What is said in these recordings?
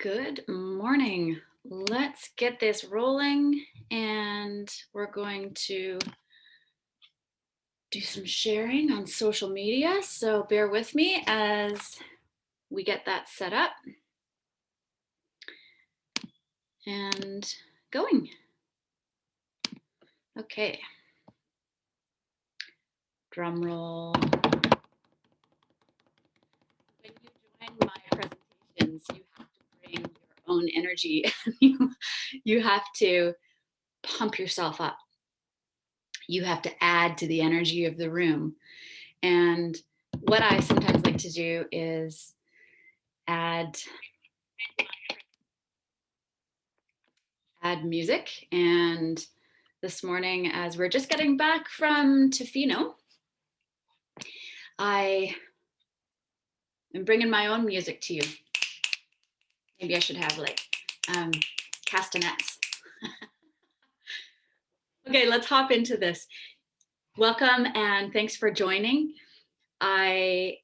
Good morning. Let's get this rolling and we're going to do some sharing on social media. So bear with me as we get that set up and going. Okay. Drum roll. When you join my presentations, you have to bring your own energy. You have to pump yourself up. You have to add to the energy of the room. And what I sometimes like to do is add music. And this morning, as we're just getting back from Tofino, I am bringing my own music to you. Maybe I should have like castanets. Okay, let's hop into this. Welcome and thanks for joining. I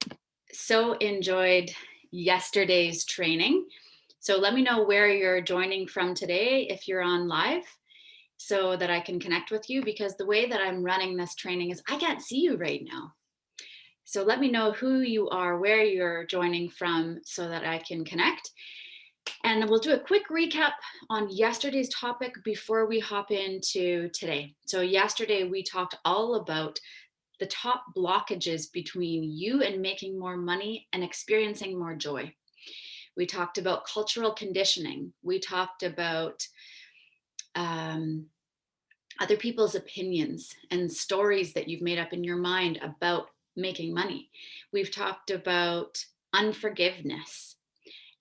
so enjoyed yesterday's training. So let me know where you're joining from today if you're on live so that I can connect with you, because the way that I'm running this training is I can't see you right now. So let me know who you are, where you're joining from so that I can connect. And we'll do a quick recap on yesterday's topic before we hop into today. So yesterday we talked all about the top blockages between you and making more money and experiencing more joy. We talked about cultural conditioning. We talked about other people's opinions and stories that you've made up in your mind about making money. We've talked about unforgiveness.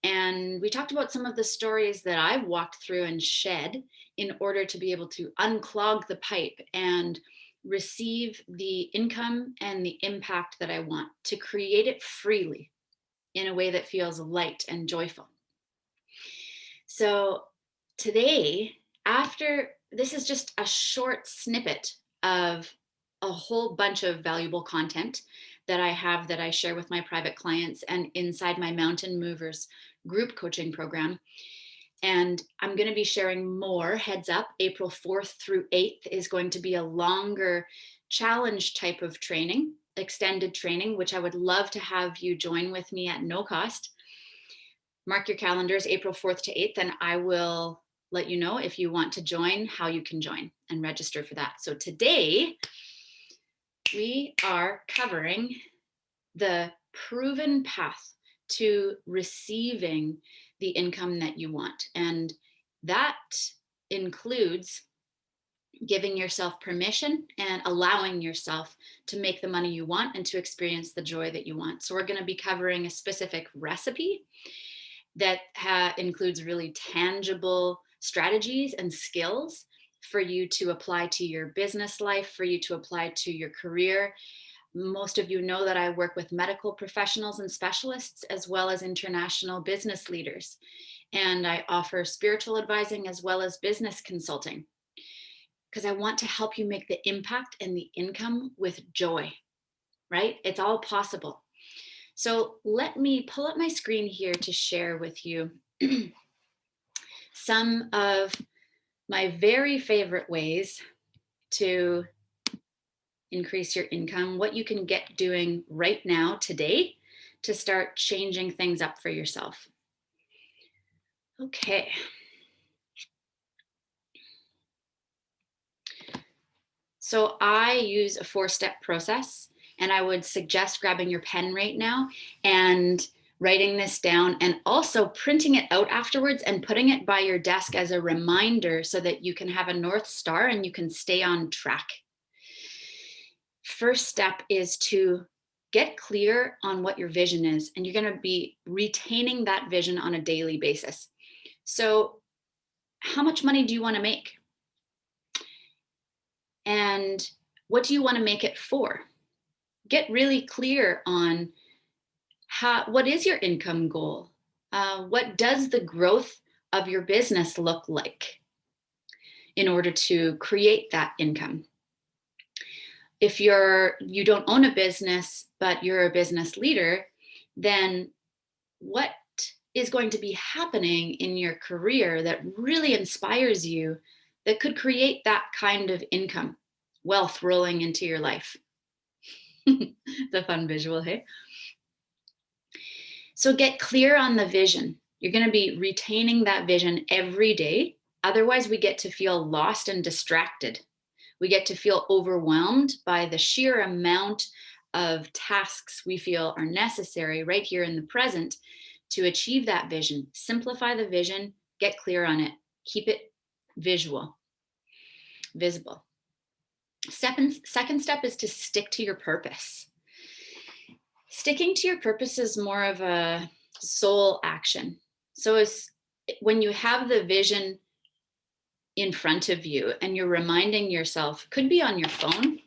And we talked about some of the stories that I've walked through and shed in order to be able to unclog the pipe and receive the income and the impact that I want, to create it freely in a way that feels light and joyful. So today, after this is just a short snippet of a whole bunch of valuable content that I have that I share with my private clients and inside my Mountain Movers group coaching program. And I'm going to be sharing more. Heads up, April 4th through 8th is going to be a longer challenge type of training, extended training, which I would love to have you join with me at no cost. Mark your calendars, April 4th to 8th, and I will let you know if you want to join, how you can join and register for that. So today we are covering the proven path to receiving the income that you want. And that includes giving yourself permission and allowing yourself to make the money you want and to experience the joy that you want. So we're going to be covering a specific recipe that includes really tangible strategies and skills for you to apply to your business life, for you to apply to your career. Most of you know that I work with medical professionals and specialists, as well as international business leaders. And I offer spiritual advising as well as business consulting, because I want to help you make the impact and the income with joy, right? It's all possible. So let me pull up my screen here to share with you some of my very favorite ways to increase your income, what you can get doing right now today to start changing things up for yourself. Okay. So I use a 4-step process, and I would suggest grabbing your pen right now and writing this down, and also printing it out afterwards and putting it by your desk as a reminder so that you can have a North Star and you can stay on track. First step is to get clear on what your vision is, and you're going to be retaining that vision on a daily basis. So how much money do you want to make? And what do you want to make it for? Get really clear on what is your income goal? What does the growth of your business look like in order to create that income? If you don't own a business, but you're a business leader, then what is going to be happening in your career that really inspires you, that could create that kind of income, wealth rolling into your life? It's a fun visual, hey? So get clear on the vision. You're going to be retaining that vision every day. Otherwise, we get to feel lost and distracted. We get to feel overwhelmed by the sheer amount of tasks we feel are necessary right here in the present to achieve that vision. Simplify the vision, get clear on it, keep it visual, visible. Second step is to stick to your purpose. Sticking to your purpose is more of a soul action. So it's when you have the vision in front of you and you're reminding yourself, could be on your phone.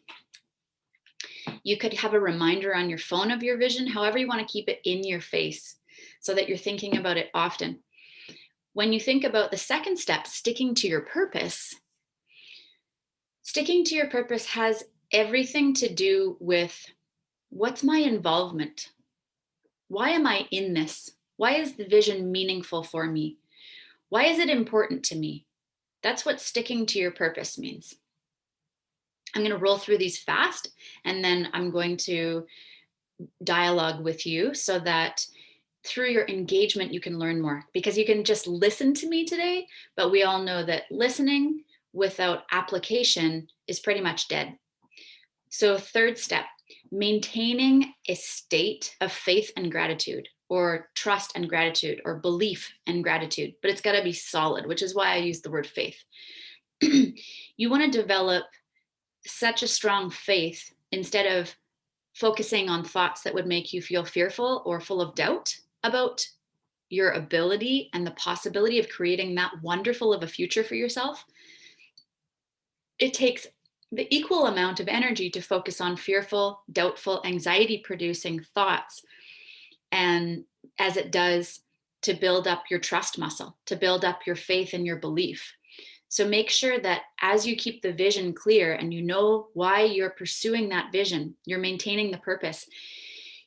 You could have a reminder on your phone of your vision, however you want to keep it in your face so that you're thinking about it often. When you think about the second step, sticking to your purpose has everything to do with, what's my involvement? Why am I in this? Why is the vision meaningful for me? Why is it important to me? That's what sticking to your purpose means. I'm going to roll through these fast, and then I'm going to dialogue with you so that through your engagement, you can learn more, because you can just listen to me today, but we all know that listening without application is pretty much dead. So, third step, maintaining a state of faith and gratitude, or trust and gratitude, or belief and gratitude, but it's got to be solid, which is why I use the word faith. You want to develop such a strong faith instead of focusing on thoughts that would make you feel fearful or full of doubt about your ability and the possibility of creating that wonderful of a future for yourself. It takes the equal amount of energy to focus on fearful, doubtful, anxiety producing thoughts, and as it does to build up your trust muscle, to build up your faith and your belief. So make sure that as you keep the vision clear and you know why you're pursuing that vision, you're maintaining the purpose,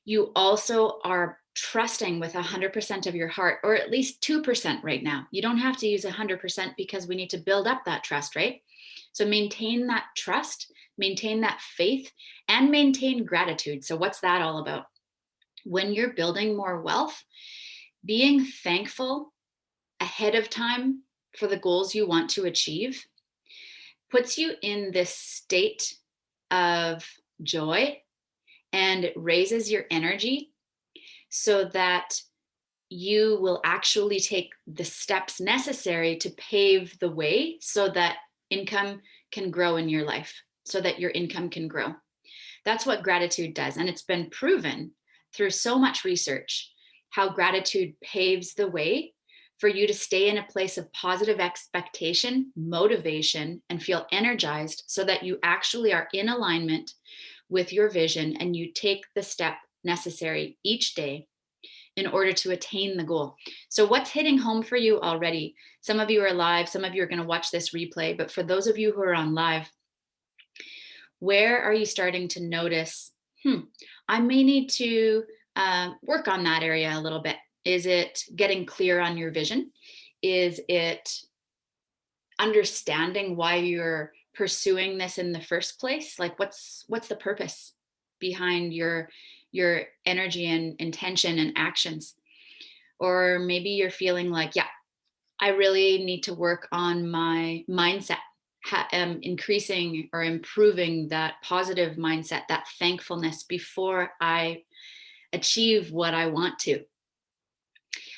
you also are trusting with 100% of your heart, or at least 2% right now. You don't have to use 100% because we need to build up that trust, right? So maintain that trust, maintain that faith, and maintain gratitude. So what's that all about? When you're building more wealth, being thankful ahead of time for the goals you want to achieve puts you in this state of joy, and it raises your energy so that you will actually take the steps necessary to pave the way so that income can grow in your life, so that your income can grow. That's what gratitude does. And it's been proven through so much research how gratitude paves the way for you to stay in a place of positive expectation, motivation, and feel energized so that you actually are in alignment with your vision and you take the step necessary each day in order to attain the goal. So what's hitting home for you already? Some of you are live, some of you are going to watch this replay, but for those of you who are on live, where are you starting to notice, I may need to work on that area a little bit? Is it getting clear on your vision? Is it understanding why you're pursuing this in the first place? Like what's the purpose behind your energy and intention and actions? Or maybe you're feeling like, yeah, I really need to work on my mindset, increasing or improving that positive mindset, that thankfulness before I achieve what I want to.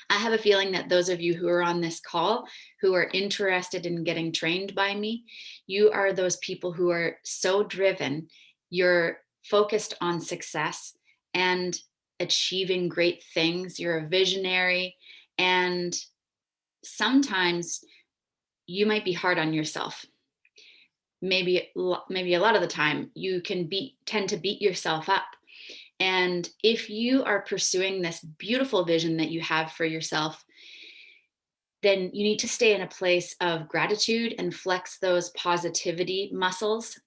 I have a feeling that those of you who are on this call, who are interested in getting trained by me, you are those people who are so driven. You're focused on success and achieving great things. You're a visionary, and sometimes you might be hard on yourself. Maybe a lot of the time you can tend to beat yourself up. And if you are pursuing this beautiful vision that you have for yourself, then you need to stay in a place of gratitude and flex those positivity muscles.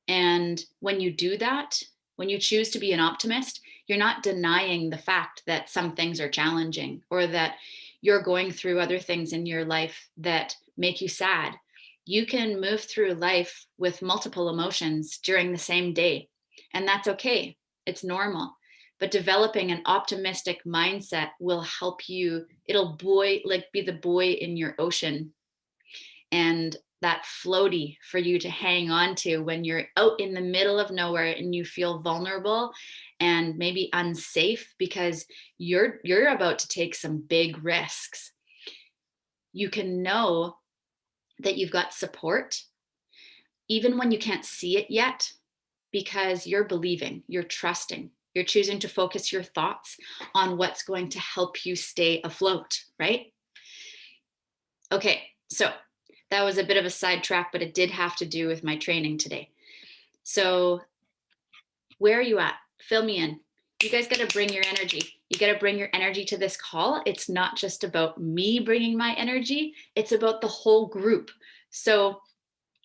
And when you do that, when you choose to be an optimist, you're not denying the fact that some things are challenging or that you're going through other things in your life that make you sad. You can move through life with multiple emotions during the same day, and that's okay. It's normal. But developing an optimistic mindset will help you. It'll be the buoy in your ocean, and that floaty for you to hang on to when you're out in the middle of nowhere and you feel vulnerable and maybe unsafe because you're about to take some big risks. You can know that you've got support even when you can't see it yet, because you're believing, you're trusting, you're choosing to focus your thoughts on what's going to help you stay afloat, right? Okay, so that was a bit of a sidetrack, but it did have to do with my training today. So, where are you at? Fill me in. You guys got to bring your energy. You got to bring your energy to this call. It's not just about me bringing my energy, it's about the whole group. So,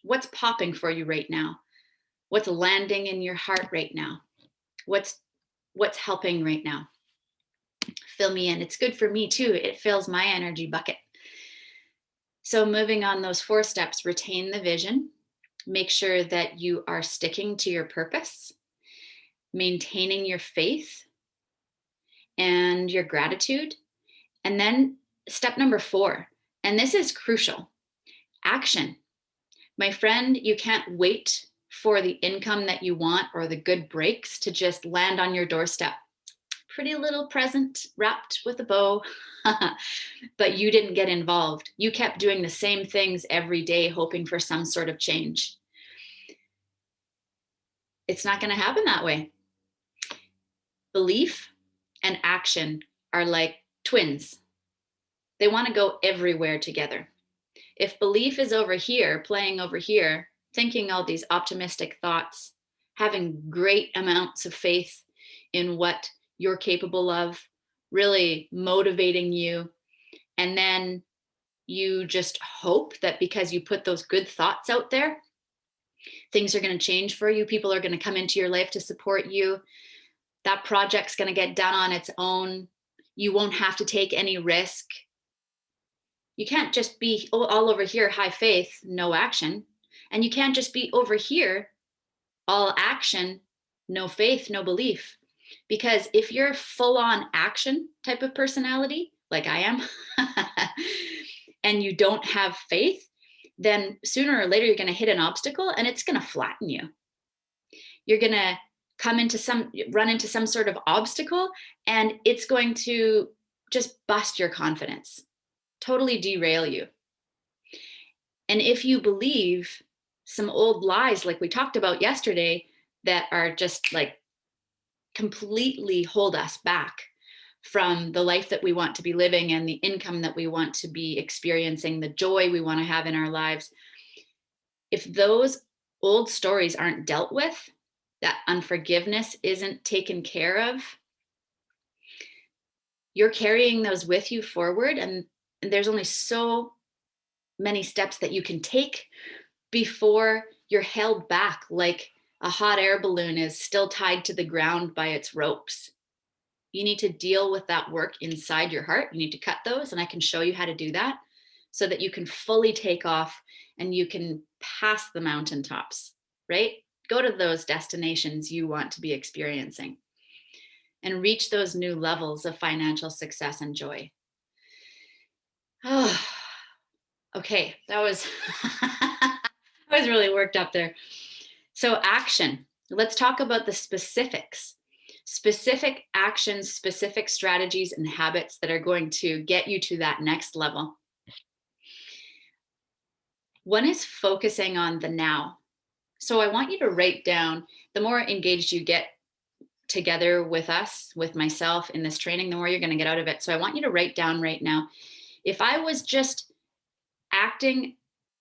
what's popping for you right now? What's landing in your heart right now? What's helping right now? Fill me in. It's good for me too. It fills my energy bucket. So, moving on those 4 steps: retain the vision, make sure that you are sticking to your purpose, maintaining your faith and your gratitude. And then step number 4, and this is crucial: action. My friend, you can't wait for the income that you want or the good breaks to just land on your doorstep. Pretty little present wrapped with a bow. But you didn't get involved. You kept doing the same things every day, hoping for some sort of change. It's not going to happen that way. Belief and action are like twins. They want to go everywhere together. If belief is over here, playing over here, thinking all these optimistic thoughts, having great amounts of faith in what you're capable of, really motivating you, and then you just hope that because you put those good thoughts out there, things are going to change for you. People are going to come into your life to support you. That project's going to get done on its own. You won't have to take any risk. You can't just be all over here, high faith, no action. And you can't just be over here, all action, no faith, no belief. Because if you're full on action type of personality, like I am, and you don't have faith, then sooner or later you're going to hit an obstacle and it's going to flatten you. You're going to run into some sort of obstacle, and it's going to just bust your confidence, totally derail you. And if you believe some old lies, like we talked about yesterday, that are just like completely hold us back from the life that we want to be living and the income that we want to be experiencing, the joy we want to have in our lives, if those old stories aren't dealt with, that unforgiveness isn't taken care of, you're carrying those with you forward. And there's only so many steps that you can take before you're held back like a hot air balloon is still tied to the ground by its ropes. You need to deal with that work inside your heart. You need to cut those, and I can show you how to do that so that you can fully take off and you can pass the mountaintops, right? Go to those destinations you want to be experiencing and reach those new levels of financial success and joy. Oh, okay, that was I was really worked up there. So action. Let's talk about the specifics. Specific actions, specific strategies and habits that are going to get you to that next level. One is focusing on the now. So I want you to write down, the more engaged you get together with us, with myself in this training, the more you're going to get out of it. So I want you to write down right now, if I was just acting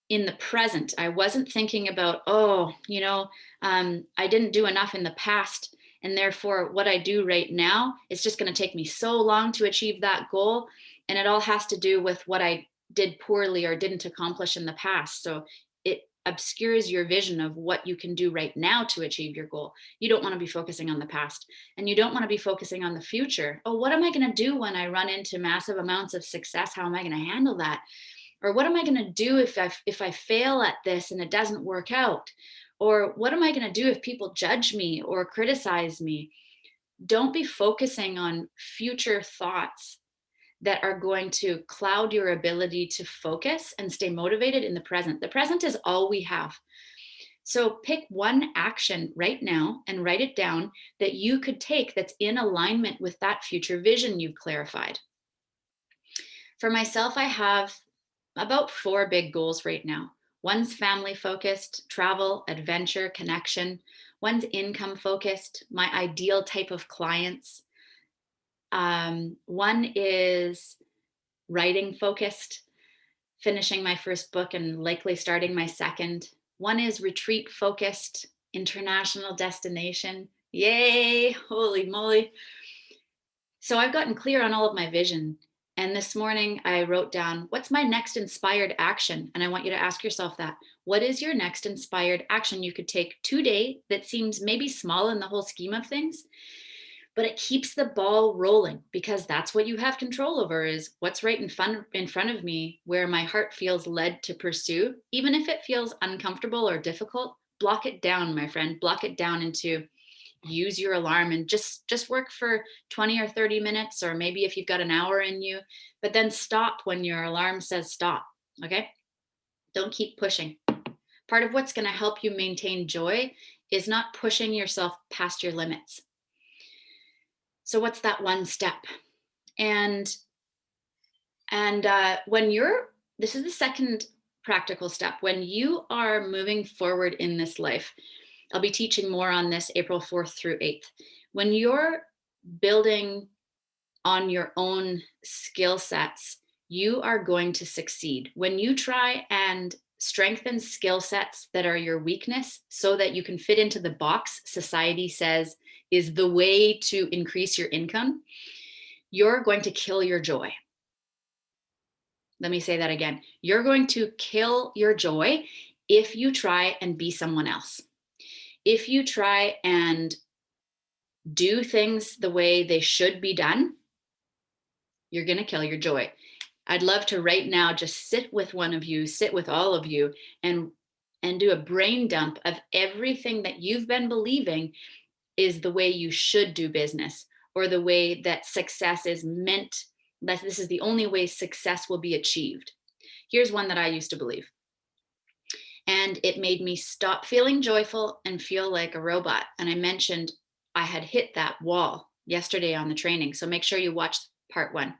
in the present, I wasn't thinking about, I didn't do enough in the past, and therefore what I do right now is just going to take me so long to achieve that goal, and it all has to do with what I did poorly or didn't accomplish in the past. So obscures your vision of what you can do right now to achieve your goal. You don't want to be focusing on the past, and you don't want to be focusing on the future. Oh, what am I going to do when I run into massive amounts of success? How am I going to handle that? Or what am I going to do if I fail at this and it doesn't work out? Or what am I going to do if people judge me or criticize me? Don't be focusing on future thoughts that are going to cloud your ability to focus and stay motivated in the present. The present is all we have. So pick one action right now and write it down that you could take that's in alignment with that future vision you've clarified. For myself, I have about 4 big goals right now. One's family focused, travel, adventure, connection. One's income focused, my ideal type of clients. One is writing focused, finishing my first book and likely starting my second. One is retreat focused, international destination. Yay, holy moly. So I've gotten clear on all of my vision. And this morning I wrote down, what's my next inspired action? And I want you to ask yourself that. What is your next inspired action you could take today that seems maybe small in the whole scheme of things, but it keeps the ball rolling, because that's what you have control over, is what's right in front of me, where my heart feels led to pursue. Even if it feels uncomfortable or difficult, block it down, my friend. Block it down into, use your alarm and just work for 20 or 30 minutes, or maybe if you've got an hour in you, but then stop when your alarm says stop. Okay? Don't keep pushing. Part of what's going to help you maintain joy is not pushing yourself past your limits. So what's that one step? And when you're, this is the second practical step. When you are moving forward in this life, I'll be teaching more on this April 4th through 8th. When you're building on your own skill sets, you are going to succeed. When you try and strengthen skill sets that are your weakness so that you can fit into the box society says is the way to increase your income, you're going to kill your joy. Let me say that again. You're going to kill your joy if you try and be someone else. If you try and do things the way they should be done, you're going to kill your joy. I'd love to right now just sit with one of you, sit with all of you, and do a brain dump of everything that you've been believing is the way you should do business, or the way that success is meant, that this is the only way success will be achieved. Here's one that I used to believe. And it made me stop feeling joyful and feel like a robot. And I mentioned I had hit that wall yesterday on the training. So make sure you watch part 1.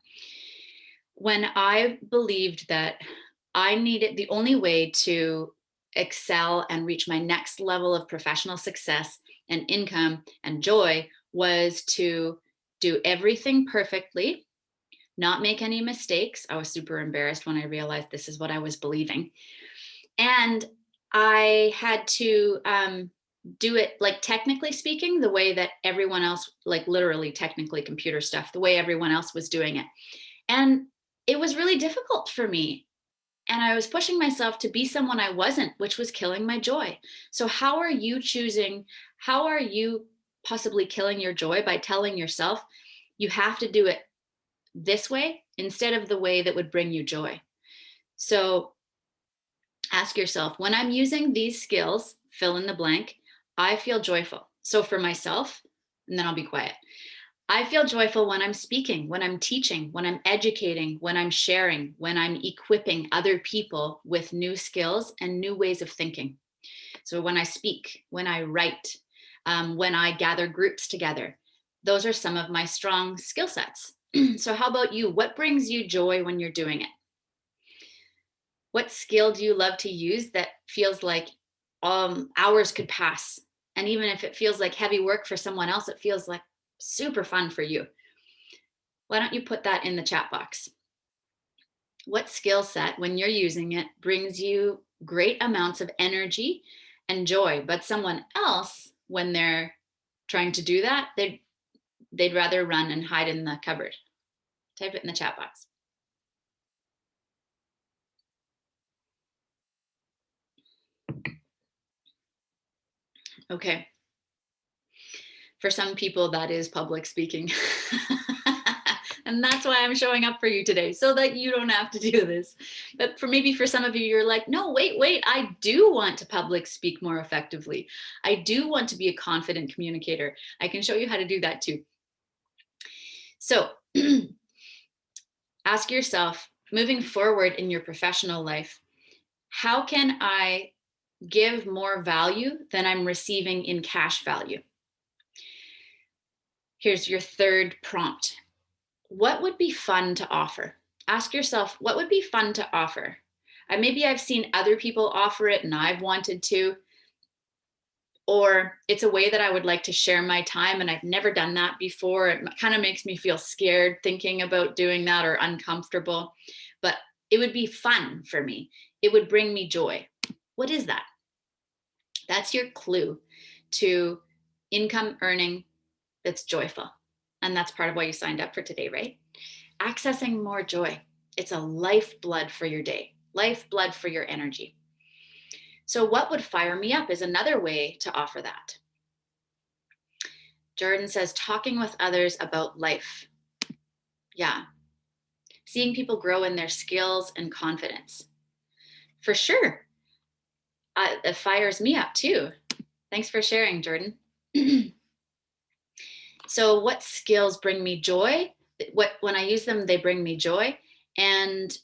When I believed that I needed, the only way to excel and reach my next level of professional success and income and joy was to do everything perfectly, not make any mistakes. I was super embarrassed when I realized this is what I was believing. And I had to do it, like, technically speaking, the way that everyone else, like literally technically computer stuff, the way everyone else was doing it. And it was really difficult for me. And I was pushing myself to be someone I wasn't, which was killing my joy. So how are you choosing? How are you possibly killing your joy? By telling yourself you have to do it this way instead of the way that would bring you joy. So ask yourself, when I'm using these skills, fill in the blank, I feel joyful. So for myself, and then I'll be quiet. I feel joyful when I'm speaking, when I'm teaching, when I'm educating, when I'm sharing, when I'm equipping other people with new skills and new ways of thinking. So when I speak, when I write, when I gather groups together, those are some of my strong skill sets. So how about you? What brings you joy when you're doing it? What skill do you love to use that feels like hours could pass? And even if it feels like heavy work for someone else, it feels like super fun for you. Why don't you put that in the chat box? What skill set, when you're using it, brings you great amounts of energy and joy, but someone else, when they're trying to do that, they'd rather run and hide in the cupboard? Type it in the chat box. Okay. For some people, that is public speaking. And that's why I'm showing up for you today, so that you don't have to do this. But for some of you, you're like, no, wait, I do want to public speak more effectively. I do want to be a confident communicator. I can show you how to do that too. So ask yourself, moving forward in your professional life, how can I give more value than I'm receiving in cash value? Here's your third prompt. What would be fun to offer? Ask yourself, what would be fun to offer? Maybe I've seen other people offer it and I've wanted to, or it's a way that I would like to share my time and I've never done that before. It kind of makes me feel scared thinking about doing that, or uncomfortable, but it would be fun for me. It would bring me joy. What is that? That's your clue to income earning that's joyful. And that's part of why you signed up for today, right? Accessing more joy. It's a lifeblood for your day, lifeblood for your energy. So, what would fire me up is another way to offer that. Jordan says, talking with others about life. Yeah. Seeing people grow in their skills and confidence. For sure. It fires me up too. Thanks for sharing, Jordan. So, what skills bring me joy? When I use them, they bring me joy. And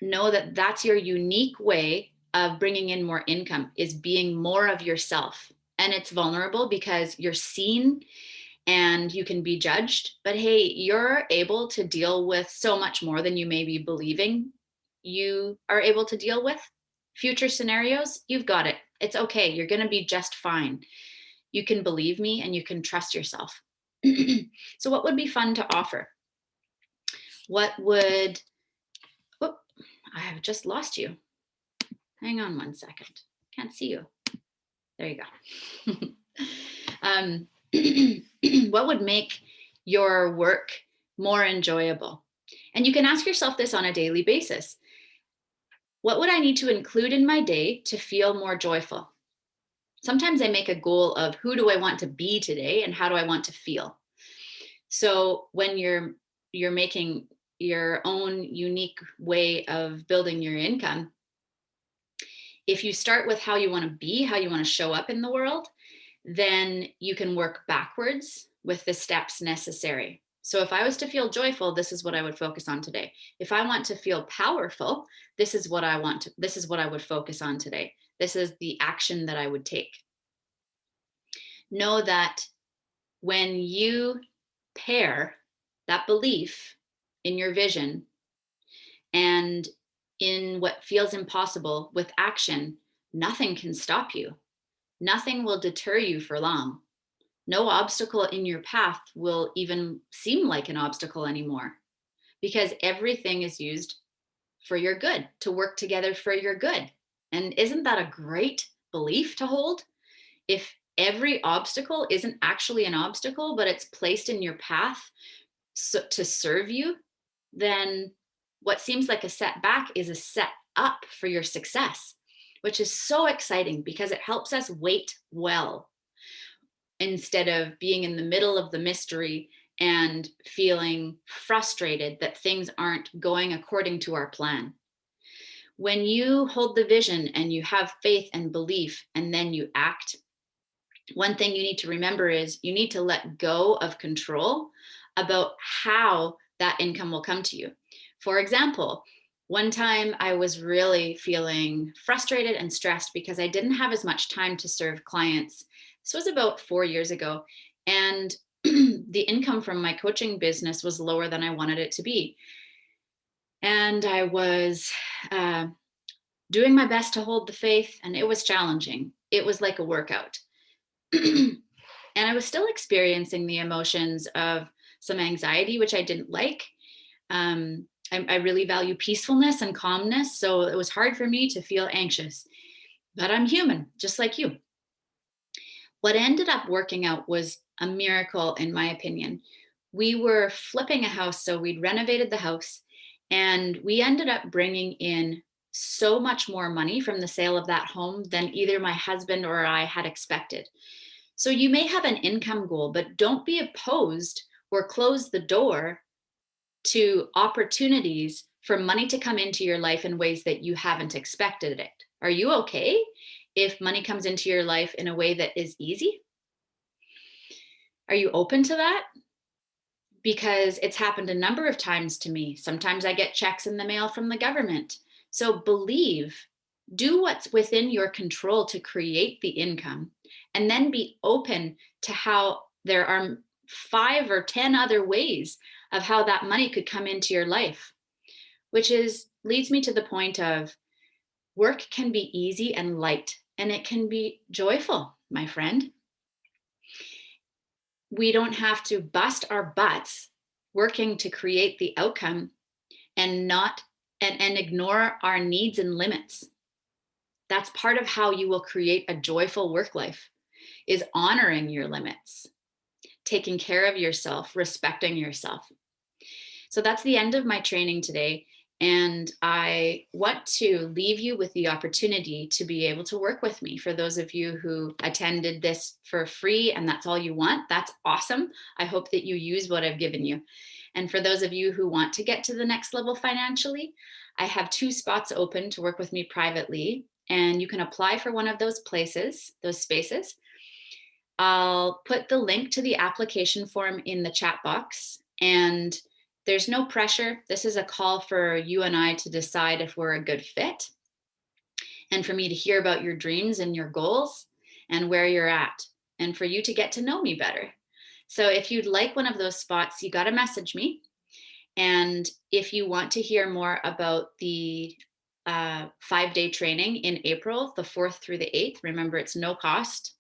know that that's your unique way of bringing in more income, is being more of yourself. And it's vulnerable because you're seen and you can be judged, but hey, you're able to deal with so much more than you may be believing you are able to deal with. Future scenarios, you've got it. It's okay. You're going to be just fine. You can believe me and you can trust yourself. So what would be fun to offer? What would, whoop, I have just lost you. Hang on one second. Can't see you. There you go. What would make your work more enjoyable? And you can ask yourself this on a daily basis. What would I need to include in my day to feel more joyful? Sometimes I make a goal of who do I want to be today and how do I want to feel? So when you're making your own unique way of building your income, if you start with how you want to be, how you want to show up in the world, then you can work backwards with the steps necessary. So if I was to feel joyful, this is what I would focus on today. If I want to feel powerful, this is what I would focus on today. This is the action that I would take. Know that when you pair that belief in your vision and in what feels impossible with action, nothing can stop you. Nothing will deter you for long. No obstacle in your path will even seem like an obstacle anymore, because everything is used for your good, to work together for your good. And isn't that a great belief to hold? If every obstacle isn't actually an obstacle, but it's placed in your path to serve you, then what seems like a setback is a set up for your success, which is so exciting because it helps us wait well instead of being in the middle of the mystery and feeling frustrated that things aren't going according to our plan. When you hold the vision and you have faith and belief and then you act, one thing you need to remember is you need to let go of control about how that income will come to you. For example, one time I was really feeling frustrated and stressed because I didn't have as much time to serve clients. This was about 4 years ago. And the income from my coaching business was lower than I wanted it to be. And I was doing my best to hold the faith, and it was challenging. It was like a workout. And I was still experiencing the emotions of some anxiety, which I didn't like. I really value peacefulness and calmness, so it was hard for me to feel anxious. But I'm human, just like you. What ended up working out was a miracle, in my opinion. We were flipping a house, so we'd renovated the house, and we ended up bringing in so much more money from the sale of that home than either my husband or I had expected. So you may have an income goal, but don't be opposed or close the door to opportunities for money to come into your life in ways that you haven't expected it. Are you okay if money comes into your life in a way that is easy? Are you open to that? Because it's happened a number of times to me. Sometimes I get checks in the mail from the government. So believe, do what's within your control to create the income, and then be open to how there are 5 or 10 other ways of how that money could come into your life, which is leads me to the point of work can be easy and light, and it can be joyful, my friend. We don't have to bust our butts working to create the outcome and not and ignore our needs and limits. That's part of how you will create a joyful work life, is honoring your limits, taking care of yourself, respecting yourself. So that's the end of my training today. And I want to leave you with the opportunity to be able to work with me. For those of you who attended this for free and that's all you want, that's awesome. I hope that you use what I've given you. And for those of you who want to get to the next level financially, I have 2 spots open to work with me privately. And you can apply for one of those places, those spaces. I'll put the link to the application form in the chat box. And there's no pressure. This is a call for you and I to decide if we're a good fit, and for me to hear about your dreams and your goals and where you're at, and for you to get to know me better. So if you'd like one of those spots, you got to message me. And if you want to hear more about the 5-day training in April, the 4th through the 8th, remember it's no cost.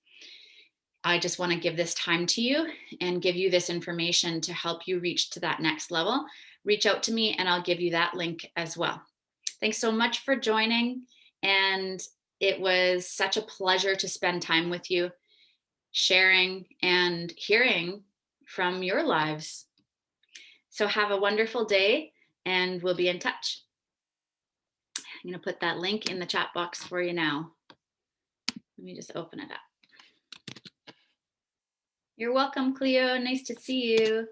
I just want to give this time to you and give you this information to help you reach to that next level. Reach out to me and I'll give you that link as well. Thanks so much for joining. And it was such a pleasure to spend time with you, sharing and hearing from your lives. So have a wonderful day and we'll be in touch. I'm going to put that link in the chat box for you now. Let me just open it up. You're welcome, Cleo. Nice to see you.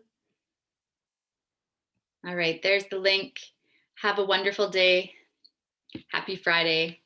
All right, there's the link. Have a wonderful day. Happy Friday.